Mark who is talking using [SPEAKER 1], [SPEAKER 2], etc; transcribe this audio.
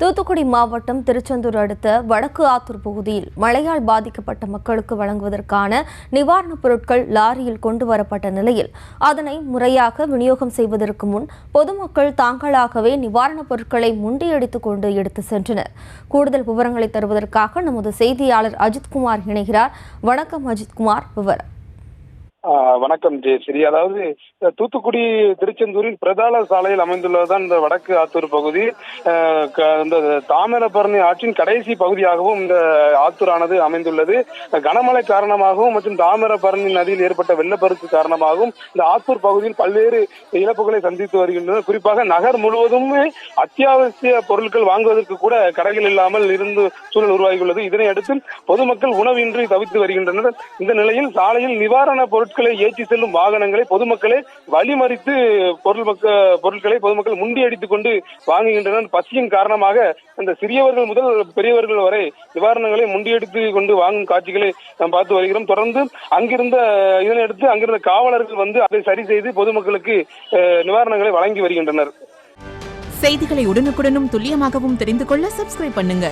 [SPEAKER 1] தூத்துக்குடி மாவட்டம் திருச்செந்தூர் அடுத்த வடக்கு ஆத்தூர் பகுதியில் மழையால் பாதிக்கப்பட்ட மக்களுக்கு வழங்குவதற்கான நிவாரணப் பொருட்கள் லாரியில் கொண்டு வரப்பட்ட நிலையில் அதனை முறையாக விநியோகம் செய்வதற்கு முன் பொதுமக்கள் தாங்களாகவே நிவாரணப் பொருட்களை முண்டியடித்துக் கொண்டு எடுத்து சென்றனர். கூடுதல் விவரங்களை தருவதற்காக நமது செய்தியாளர் அஜித்குமார் இணைகிறார். வணக்கம் அஜித்குமார், விவரம்.
[SPEAKER 2] வணக்கம் ஜெயஸ்ரீ. அதாவது தூத்துக்குடி திருச்செந்தூரில் பிரதான சாலையில் அமைந்துள்ளதுதான் இந்த வடக்கு ஆத்தூர் பகுதி. இந்த தாமிரபரணி ஆற்றின் கடைசி பகுதியாகவும் இந்த ஆத்தூரானது அமைந்துள்ளது. கனமழை காரணமாகவும் மற்றும் தாமிரபரணி நதியில் ஏற்பட்ட வெள்ளப்பெருக்கு காரணமாகவும் இந்த ஆத்தூர் பகுதியில் பல்வேறு இழப்புகளை சந்தித்து வருகின்றனர். குறிப்பாக நகர் முழுவதுமே அத்தியாவசிய பொருட்கள் வாங்குவதற்கு கூட கடைகள் இல்லாமல் இருந்து சூழல் உருவாகியுள்ளது. இதனை அடுத்து பொதுமக்கள் உணவின்றி தவித்து வருகின்றனர். இந்த நிலையில் சாலையில் நிவாரண பொருட்களை ஏற்றி செல்லும் வாகனங்களை பொதுமக்களே வழிமறித்து பொருட்களை பொதுமக்கள் முண்டியடித்துக் கொண்டு வாங்குகின்றனர். பசியின் காரணமாக இந்த சிறியவர்கள் முதல் பெரியவர்கள் வரை நிவாரணங்களை முண்டியடித்து கொண்டு வாங்கும் காட்சிகளை நாம் பார்த்து வருகிறோம். தொடர்ந்து இதனையடுத்து அங்கிருந்த காவலர்கள் வந்து அதை சரி செய்து பொதுமக்களுக்கு நிவாரணங்களை வழங்கி வருகின்றனர்.
[SPEAKER 3] செய்திகளை உடனுக்குடனும் துல்லியமாகவும் தெரிந்து கொள்ள சப்ஸ்கிரைப் பண்ணுங்க.